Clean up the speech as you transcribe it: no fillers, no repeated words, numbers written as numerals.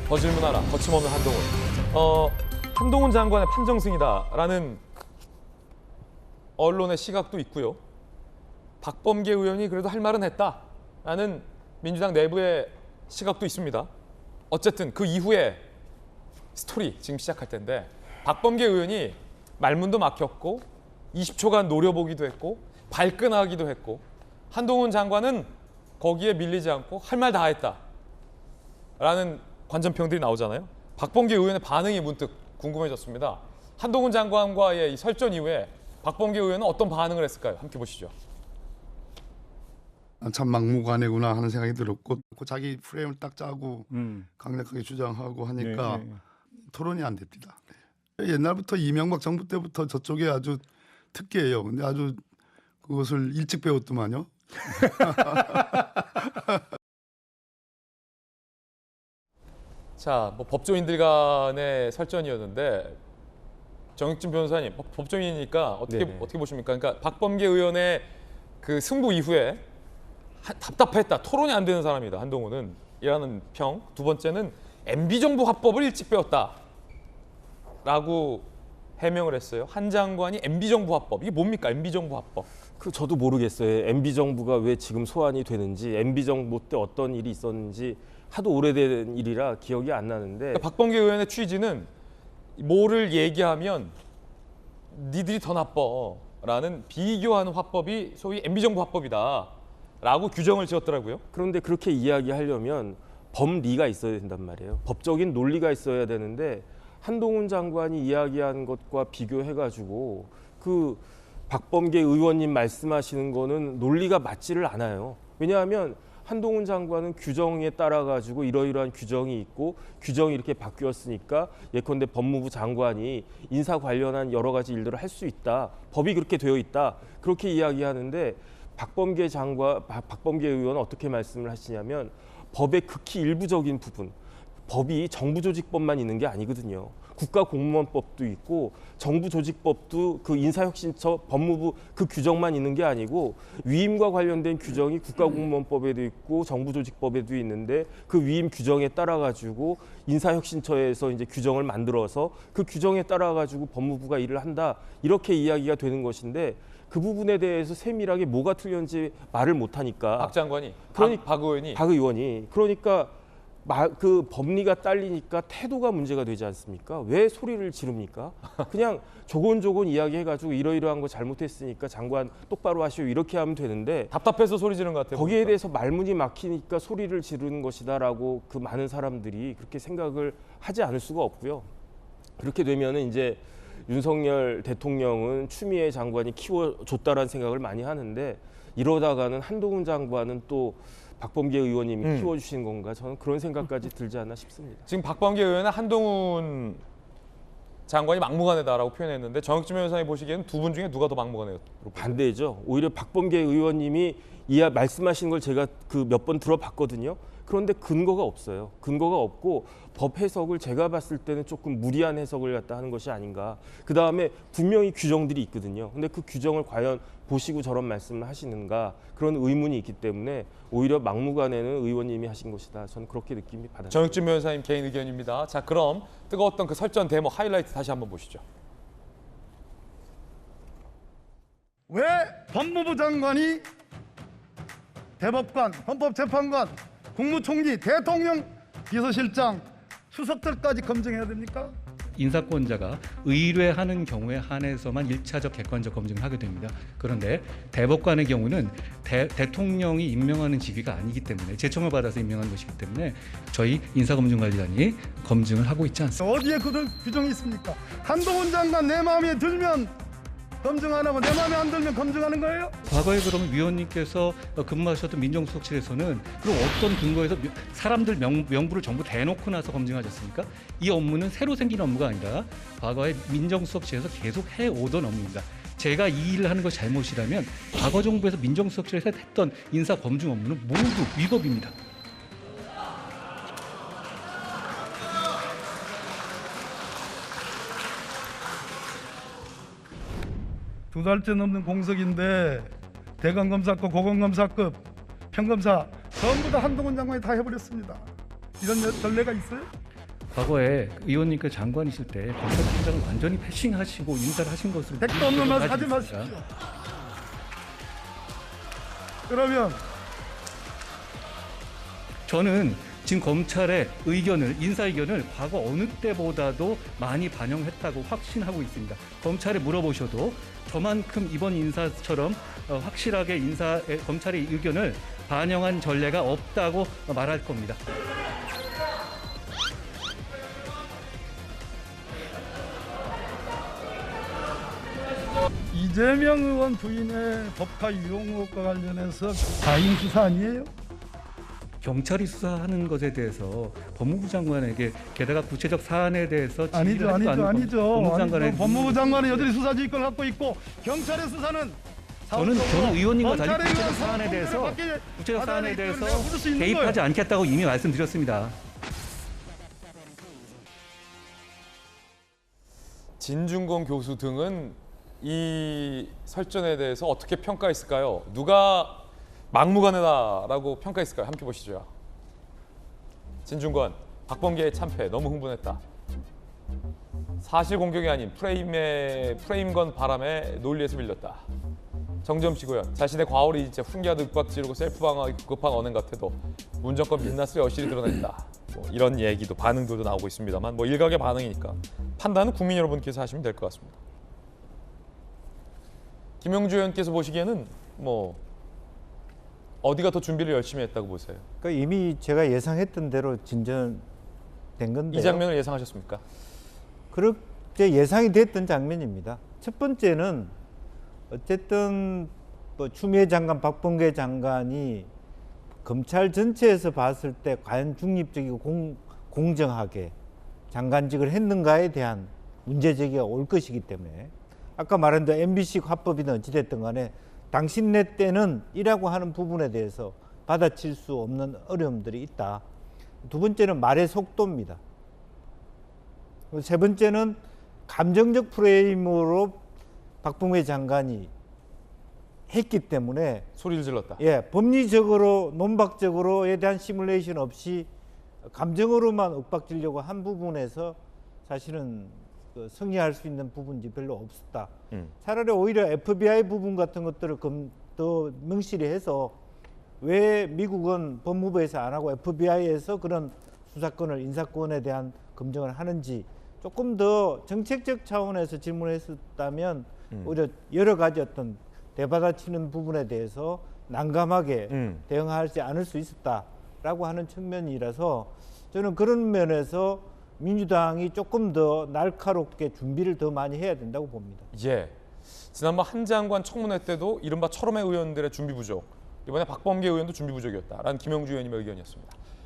더 질문하라. 거침없는 한동훈. 한동훈 장관의 판정승이다라는 언론의 시각도 있고요. 박범계 의원이 그래도 할 말은 했다라는 민주당 내부의 시각도 있습니다. 어쨌든 그 이후에 스토리 지금 시작할 텐데 박범계 의원이 말문도 막혔고 20초간 노려보기도 했고 발끈하기도 했고 한동훈 장관은 거기에 밀리지 않고 할 말 다 했다라는 관전평들이 나오잖아요. 박범계 의원의 반응이 문득 궁금해졌습니다. 한동훈 장관과의 이 설전 이후에 박범계 의원은 어떤 반응을 했을까요? 함께 보시죠. 참 막무가내구나 하는 생각이 들었고 자기 프레임을 딱 짜고 강력하게 주장하고 하니까 토론이 안 됩니다. 옛날부터 이명박 정부 때부터 저쪽에 아주 특기예요. 근데 아주 그것을 일찍 배웠더만요. 자, 뭐 법조인들 간의 설전이었는데 정익진 변호사님, 법조인이니까 어떻게 보십니까? 그러니까 박범계 의원의 그 승부 이후에 답답했다, 토론이 안 되는 사람이다, 한동훈은 이라는 평. 두 번째는 MB 정부 화법을 일찍 배웠다라고 해명을 했어요. 한 장관이 MB 정부 화법, 이게 뭡니까? MB 정부 화법. 저도 모르겠어요. MB 정부가 왜 지금 소환이 되는지, MB 정부 때 어떤 일이 있었는지 하도 오래된 일이라 기억이 안 나는데. 그러니까 박범계 의원의 취지는 뭐를 얘기하면 니들이 더 나빠라는 비교하는 화법이 소위 MB 정부 화법이다라고 규정을 지었더라고요. 그런데 그렇게 이야기하려면 법리가 있어야 된단 말이에요. 법적인 논리가 있어야 되는데 한동훈 장관이 이야기한 것과 비교해가지고 그 박범계 의원님 말씀하시는 거는 논리가 맞지를 않아요. 왜냐하면 한동훈 장관은 규정에 따라 가지고 이러이러한 규정이 있고 규정이 이렇게 바뀌었으니까 예컨대 법무부 장관이 인사 관련한 여러 가지 일들을 할 수 있다. 법이 그렇게 되어 있다. 그렇게 이야기하는데 박범계 의원은 어떻게 말씀을 하시냐면 법의 극히 일부적인 부분, 법이 정부조직법만 있는 게 아니거든요. 국가공무원법도 있고 정부조직법도 그 인사혁신처 법무부 그 규정만 있는 게 아니고 위임과 관련된 규정이 국가공무원법에도 있고 정부조직법에도 있는데 그 위임 규정에 따라 가지고 인사혁신처에서 이제 규정을 만들어서 그 규정에 따라 가지고 법무부가 일을 한다, 이렇게 이야기가 되는 것인데 그 부분에 대해서 세밀하게 뭐가 틀렸는지 말을 못 하니까 박 장관이, 박 의원이 그러니까 그 법리가 딸리니까 태도가 문제가 되지 않습니까? 왜 소리를 지릅니까? 그냥 조곤조곤 이야기해가지고 이러이러한 거 잘못했으니까 장관 똑바로 하시오, 이렇게 하면 되는데 답답해서 소리 지르는 것 같아요. 거기에 보니까. 대해서 말문이 막히니까 소리를 지르는 것이다라고 그 많은 사람들이 그렇게 생각을 하지 않을 수가 없고요. 그렇게 되면은 이제 윤석열 대통령은 추미애 장관이 키워줬다라는 생각을 많이 하는데 이러다가는 한동훈 장관은 또 박범계 의원님이 키워주신 건가, 저는 그런 생각까지 들지 않나 싶습니다. 지금 박범계 의원은 한동훈 장관이 막무가내다라고 표현했는데 정익진 변호사님 보시기에는 두 분 중에 누가 더 막무가내요? 반대죠. 오히려 박범계 의원님이 말씀하신 걸 제가 그 몇 번 들어봤거든요. 그런데 근거가 없어요. 근거가 없고 법 해석을 제가 봤을 때는 조금 무리한 해석을 갖다 하는 것이 아닌가. 그다음에 분명히 규정들이 있거든요. 근데 그 규정을 과연 보시고 저런 말씀을 하시는가, 그런 의문이 있기 때문에 오히려 막무가내는 의원님이 하신 것이다. 저는 그렇게 느낌이 받았습니다. 정익진 변호사님 개인 의견입니다. 자, 그럼 뜨거웠던 그 설전 대목 하이라이트 다시 한번 보시죠. 왜 법무부 장관이 대법관, 헌법재판관, 국무총리, 대통령, 비서실장, 수석들까지 검증해야 됩니까? 인사권자가 의뢰하는 경우에 한해서만 1차적 객관적 검증을 하게 됩니다. 그런데 대법관의 경우는 대통령이 임명하는 직위가 아니기 때문에, 제청을 받아서 임명한 것이기 때문에 저희 인사검증관리단이 검증을 하고 있지 않습니다. 어디에 그 규정이 있습니까? 한동훈 장관 내 마음에 들면 검증 안 하고 내 마음에 안 들면 검증하는 거예요? 과거에 그러면 위원님께서 근무하셨던 민정수석실에서는 그럼 어떤 근거에서 사람들 명부를 전부 대놓고 나서 검증하셨습니까? 이 업무는 새로 생긴 업무가 아니라 과거에 민정수석실에서 계속 해오던 업무입니다. 제가 이 일을 하는 것이 잘못이라면 과거 정부에서 민정수석실에서 했던 인사검증 업무는 모두 위법입니다. 두 달째 넘는 공석인데 대검검사급, 고검검사급, 평검사 전부 다 한동훈 장관이 다 해버렸습니다. 이런 전례가 있어요? 과거에 의원님께서 장관이실 때 검찰총장을 완전히 패싱하시고 인사를 하신 것으로 택도 없는 말 하지 있습니다. 마십시오. 그러면 저는 지금 검찰의 의견을 인사 의견을 과거 어느 때보다도 많이 반영했다고 확신하고 있습니다. 검찰에 물어보셔도 저만큼 이번 인사처럼 확실하게 검찰의 의견을 반영한 전례가 없다고 말할 겁니다. 이재명 의원 부인의 법화 유용 의혹과 관련해서 과잉 수사 아니에요? 경찰이 수사하는 것에 대해서 법무부 장관에게 게다가 구체적 사안에 대해서 아니죠. 법무부 장관의 법무부 장관은 여전히 수사 지휘권을 갖고 있고 경찰의 수사는 저는 의원님과 달리 검찰에 구체적 의한 사안에 대해서 밖에 구체적 사안에 대해서 내가 부를 수 있는 개입하지 거예요. 않겠다고 이미 말씀드렸습니다. 진중권 교수 등은 이 설전에 대해서 어떻게 평가했을까요? 누가 막무가내다라고 평가했을까요? 함께 보시죠. 진중권, 박범계의 참패 너무 흥분했다. 사실 공격이 아닌 프레임건 바람에 논리에서 밀렸다. 정점식 의원, 자신의 과오를 이제 훈계하듯 윽박 지르고 셀프 방어하기 급한 언행 같아도 문정권 민낯을 여실히 드러냈다. 뭐 이런 얘기도 반응들도 나오고 있습니다만 뭐 일각의 반응이니까 판단은 국민 여러분께서 하시면 될 것 같습니다. 김영주 의원께서 보시기에는 뭐 어디가 더 준비를 열심히 했다고 보세요? 그러니까 이미 제가 예상했던 대로 진전된 건데요. 이 장면을 예상하셨습니까? 그렇게 예상이 됐던 장면입니다. 첫 번째는 어쨌든 뭐 추미애 장관, 박범계 장관이 검찰 전체에서 봤을 때 과연 중립적이고 공정하게 장관직을 했는가에 대한 문제 제기가 올 것이기 때문에 아까 말한 대로 MBC 화법이든 어찌됐든 간에 당신네 때는 이라고 하는 부분에 대해서 받아칠 수 없는 어려움들이 있다. 두 번째는 말의 속도입니다. 세 번째는 감정적 프레임으로 박범계 장관이 했기 때문에 소리를 질렀다. 법리적으로 논박적으로에 대한 시뮬레이션 없이 감정으로만 윽박지려고 한 부분에서 사실은 승리할 수 있는 부분이 별로 없었다. 차라리 오히려 FBI 부분 같은 것들을 더 명시리 해서 왜 미국은 법무부에서 안 하고 FBI에서 그런 수사권을 인사권에 대한 검증을 하는지 조금 더 정책적 차원에서 질문했었다면 오히려 여러 가지 어떤 대받아치는 부분에 대해서 난감하게 대응하지 않을 수 있었다라고 하는 측면이라서 저는 그런 면에서 민주당이 조금 더 날카롭게 준비를 더 많이 해야 된다고 봅니다. 예. 지난번 한 장관 청문회 때도 이른바 철험의 의원들의 준비 부족, 이번에 박범계 의원도 준비 부족이었다라는 김영주 의원님의 의견이었습니다.